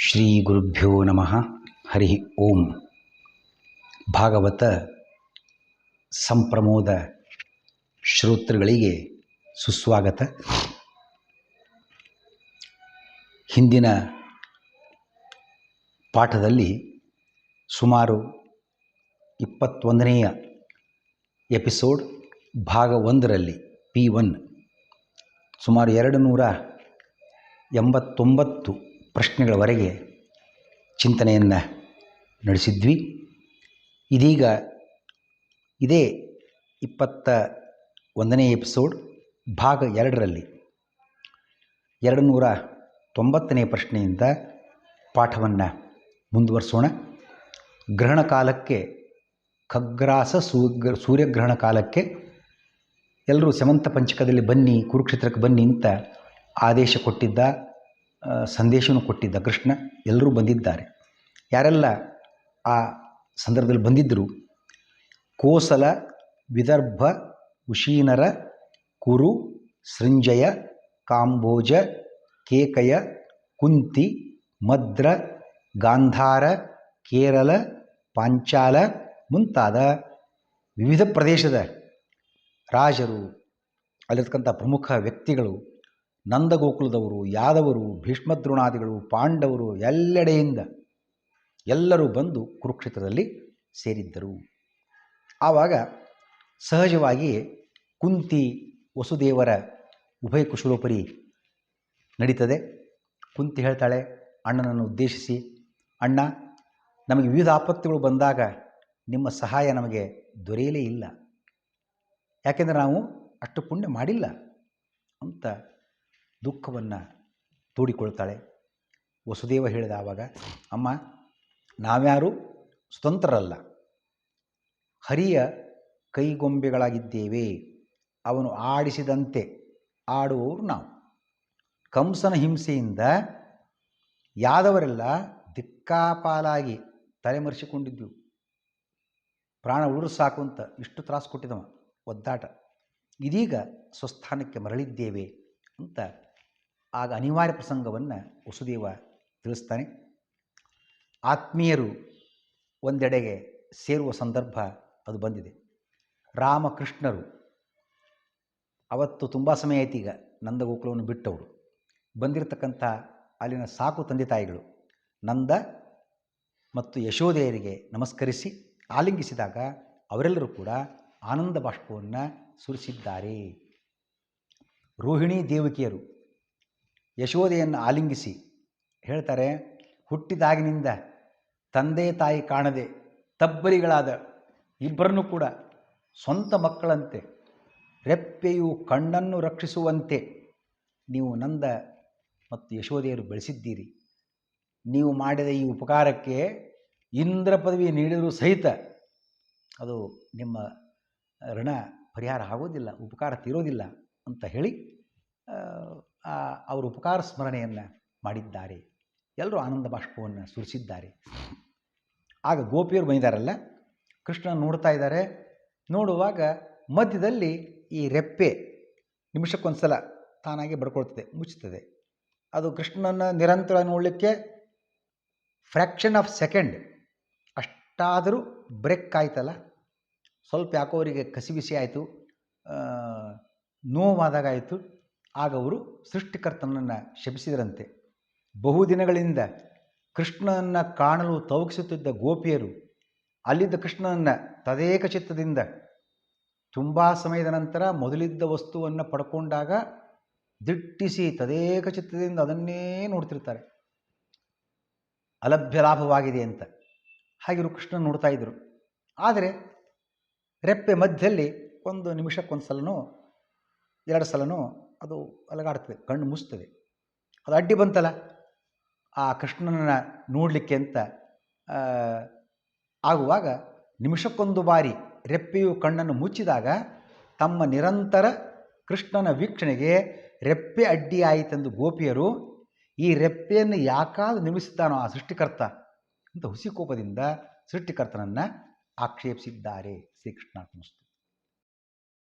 ಶ್ರೀ ಗುರುಭ್ಯೋ ನಮಃ. ಹರಿ ಓಂ. ಭಾಗವತ ಸಂಪ್ರಮೋದ ಶ್ರೋತೃಗಳಿಗೆ ಸುಸ್ವಾಗತ. ಹಿಂದಿನ ಪಾಠದಲ್ಲಿ ಸುಮಾರು 21ನೆಯ ಎಪಿಸೋಡ್ ಭಾಗ 1ರಲ್ಲಿ P1 ಸುಮಾರು 289 ಪ್ರಶ್ನೆಗಳವರೆಗೆ ಚಿಂತನೆಯನ್ನು ನಡೆಸಿದ್ವಿ. ಇದೀಗ ಇದೇ 21ನೇ ಎಪಿಸೋಡ್ ಭಾಗ 2ರಲ್ಲಿ 290ನೇ ಪ್ರಶ್ನೆಯಿಂದ ಪಾಠವನ್ನು ಮುಂದುವರಿಸೋಣ. ಗ್ರಹಣ ಕಾಲಕ್ಕೆ ಖಗ್ರಾಸ ಸೂರ್ಯಗ್ರಹಣ ಕಾಲಕ್ಕೆ ಎಲ್ಲರೂ ಸಮಂತ ಪಂಚಕದಲ್ಲಿ ಬನ್ನಿ, ಕುರುಕ್ಷೇತ್ರಕ್ಕೆ ಬನ್ನಿ ಅಂತ ಆದೇಶ ಕೊಟ್ಟಿದ್ದ, ಸಂದೇಶವನ್ನು ಕೊಟ್ಟಿದ್ದ ಕೃಷ್ಣ. ಎಲ್ಲರೂ ಬಂದಿದ್ದಾರೆ. ಯಾರೆಲ್ಲ ಆ ಸಂದರ್ಭದಲ್ಲಿ ಬಂದಿದ್ದರು? ಕೋಸಲ, ವಿದರ್ಭ, ಉಶೀನರ, ಕುರು, ಸೃಂಜಯ, ಕಾಂಬೋಜ, ಕೇಕಯ, ಕುಂತಿ, ಮದ್ರ, ಗಾಂಧಾರ, ಕೇರಳ, ಪಾಂಚಾಲ ಮುಂತಾದ ವಿವಿಧ ಪ್ರದೇಶದ ರಾಜರು, ಅಲ್ಲಿರ್ತಕ್ಕಂಥ ಪ್ರಮುಖ ವ್ಯಕ್ತಿಗಳು, ನಂದಗೋಕುಲದವರು, ಯಾದವರು, ಭೀಷ್ಮದ್ರೋಣಾದಿಗಳು, ಪಾಂಡವರು, ಎಲ್ಲೆಡೆಯಿಂದ ಎಲ್ಲರೂ ಬಂದು ಕುರುಕ್ಷೇತ್ರದಲ್ಲಿ ಸೇರಿದ್ದರು. ಆವಾಗ ಸಹಜವಾಗಿ ಕುಂತಿ ವಸುದೇವರ ಉಭಯ ಕುಶಲೋಪರಿ ನಡೀತದೆ. ಕುಂತಿ ಹೇಳ್ತಾಳೆ ಅಣ್ಣನನ್ನು ಉದ್ದೇಶಿಸಿ, ಅಣ್ಣ, ನಮಗೆ ವಿವಿಧ ಆಪತ್ತುಗಳು ಬಂದಾಗ ನಿಮ್ಮ ಸಹಾಯ ನಮಗೆ ದೊರೆಯಲೇ ಇಲ್ಲ, ಯಾಕೆಂದರೆ ನಾವು ಅಷ್ಟು ಪುಣ್ಯ ಮಾಡಿಲ್ಲ ಅಂತ ದುಃಖವನ್ನು ತೋಡಿಕೊಳ್ತಾಳೆ. ವಸುದೇವ ಹೇಳಿದ ಆವಾಗ, ಅಮ್ಮ, ನಾವ್ಯಾರೂ ಸ್ವತಂತ್ರರಲ್ಲ, ಹರಿಯ ಕೈಗೊಂಬೆಗಳಾಗಿದ್ದೇವೆ. ಅವನು ಆಡಿಸಿದಂತೆ ಆಡುವವರು ನಾವು. ಕಂಸನ ಹಿಂಸೆಯಿಂದ ಯಾದವರೆಲ್ಲ ದಿಕ್ಕಾಪಾಲಾಗಿ ತಲೆಮರೆಸಿಕೊಂಡಿದ್ದೆವು. ಪ್ರಾಣ ಉಳಿದ್ರು ಸಾಕು ಅಂತ ಇಷ್ಟು ತ್ರಾಸು ಕೊಟ್ಟಿದ್ದವ, ಒದ್ದಾಟ. ಇದೀಗ ಸ್ವಸ್ಥಾನಕ್ಕೆ ಮರಳಿದ್ದೇವೆ ಅಂತ ಆಗ ಅನಿವಾರ್ಯ ಪ್ರಸಂಗವನ್ನು ವಸುದೇವ ತಿಳಿಸ್ತಾನೆ. ಆತ್ಮೀಯರು ಒಂದೆಡೆಗೆ ಸೇರುವ ಸಂದರ್ಭ ಅದು ಬಂದಿದೆ. ರಾಮಕೃಷ್ಣರು ಅವತ್ತು ತುಂಬ ಸಮಯ ಆಯ್ತು, ಈಗ ನಂದಗೋಕುಲವನ್ನು ಬಿಟ್ಟವರು ಬಂದಿರತಕ್ಕಂಥ ಅಲ್ಲಿನ ಸಾಕು ತಂದೆ ತಾಯಿಗಳು ನಂದ ಮತ್ತು ಯಶೋದೆಯರಿಗೆ ನಮಸ್ಕರಿಸಿ ಆಲಿಂಗಿಸಿದಾಗ ಅವರೆಲ್ಲರೂ ಕೂಡ ಆನಂದ ಬಾಷ್ಪವನ್ನು ಸುರಿಸಿದ್ದಾರೆ. ರೋಹಿಣಿ ದೇವಕಿಯರು ಯಶೋದೆಯನ್ನು ಆಲಿಂಗಿಸಿ ಹೇಳ್ತಾರೆ, ಹುಟ್ಟಿದಾಗಿನಿಂದ ತಂದೆ ತಾಯಿ ಕಾಣದೆ ತಬ್ಬಲಿಗಳಾದ ಇಬ್ಬರನ್ನು ಕೂಡ ಸ್ವಂತ ಮಕ್ಕಳಂತೆ ರೆಪ್ಪೆಯು ಕಣ್ಣನ್ನು ರಕ್ಷಿಸುವಂತೆ ನೀವು ನಂದ ಮತ್ತು ಯಶೋದೆಯರು ಬೆಳೆಸಿದ್ದೀರಿ. ನೀವು ಮಾಡಿದ ಈ ಉಪಕಾರಕ್ಕೆ ಇಂದ್ರ ಪದವಿ ನೀಡಿದರೂ ಸಹಿತ ಅದು ನಿಮ್ಮ ಋಣ ಪರಿಹಾರ ಆಗೋದಿಲ್ಲ, ಉಪಕಾರ ತೀರೋದಿಲ್ಲ ಅಂತ ಹೇಳಿ ಅವರು ಉಪಕಾರ ಸ್ಮರಣೆಯನ್ನು ಮಾಡಿದ್ದಾರೆ. ಎಲ್ಲರೂ ಆನಂದ ಬಾಷ್ಪವನ್ನು ಸುರಿಸಿದ್ದಾರೆ. ಆಗ ಗೋಪಿಯರು ಬಂದಿದ್ದಾರಲ್ಲ, ಕೃಷ್ಣನ ನೋಡ್ತಾ ಇದ್ದಾರೆ. ನೋಡುವಾಗ ಮಧ್ಯದಲ್ಲಿ ಈ ರೆಪ್ಪೆ ನಿಮಿಷಕ್ಕೊಂದು ಸಲ ತಾನಾಗಿ ಬಡ್ಕೊಳ್ತದೆ, ಮುಚ್ಚುತ್ತದೆ. ಅದು ಕೃಷ್ಣನ ನಿರಂತರ ನೋಡಲಿಕ್ಕೆ ಫ್ರ್ಯಾಕ್ಷನ್ ಆಫ್ ಸೆಕೆಂಡ್ ಅಷ್ಟಾದರೂ ಬ್ರೇಕ್ ಆಯ್ತಲ್ಲ, ಸ್ವಲ್ಪ ಯಾಕೋ ಅವರಿಗೆ ಕಸಿಬಿಸಿ ಆಯಿತು, ನೋವಾದಾಗಾಯಿತು. ಆಗ ಅವರು ಸೃಷ್ಟಿಕರ್ತನನ್ನು ಶಪಿಸಿದರಂತೆ. ಬಹುದಿನಗಳಿಂದ ಕೃಷ್ಣನನ್ನು ಕಾಣಲು ತವಕಿಸುತ್ತಿದ್ದ ಗೋಪಿಯರು ಅಲ್ಲಿದ್ದ ಕೃಷ್ಣನನ್ನು ತದೇಕ ಚಿತ್ತದಿಂದ ತುಂಬ ಸಮಯದ ನಂತರ ಮೊದಲಿದ್ದ ವಸ್ತುವನ್ನು ಪಡ್ಕೊಂಡಾಗ ದಿಟ್ಟಿಸಿ ತದೇಕ ಚಿತ್ತದಿಂದ ಅದನ್ನೇ ನೋಡ್ತಿರ್ತಾರೆ, ಅಲಭ್ಯ ಲಾಭವಾಗಿದೆ ಅಂತ. ಹಾಗಿರು ಕೃಷ್ಣನ ನೋಡ್ತಾ ಇದ್ದರು. ಆದರೆ ರೆಪ್ಪೆ ಮಧ್ಯದಲ್ಲಿ ಒಂದು ನಿಮಿಷಕ್ಕೊಂದು ಸಲನೋ 2 ಸಲನೋ ಅದು ಅಲಗಾಡ್ತದೆ, ಕಣ್ಣು ಮುಚ್ತದೆ. ಅದು ಅಡ್ಡಿ ಬಂತಲ್ಲ ಆ ಕೃಷ್ಣನನ್ನು ನೋಡಲಿಕ್ಕೆ ಅಂತ ಆಗುವಾಗ ನಿಮಿಷಕ್ಕೊಂದು ಬಾರಿ ರೆಪ್ಪೆಯು ಕಣ್ಣನ್ನು ಮುಚ್ಚಿದಾಗ ತಮ್ಮ ನಿರಂತರ ಕೃಷ್ಣನ ವೀಕ್ಷಣೆಗೆ ರೆಪ್ಪೆ ಅಡ್ಡಿಯಾಯಿತೆಂದು ಗೋಪಿಯರು ಈ ರೆಪ್ಪೆಯನ್ನು ಯಾಕಾದರೂ ನಿರ್ಮಿಸಿದ್ದಾನೋ ಆ ಸೃಷ್ಟಿಕರ್ತ ಅಂತ ಹುಸಿಕೋಪದಿಂದ ಸೃಷ್ಟಿಕರ್ತನನ್ನು ಆಕ್ಷೇಪಿಸಿದ್ದಾರೆ. ಶ್ರೀಕೃಷ್ಣ ಅರ್ಪಣಿಸಿತು.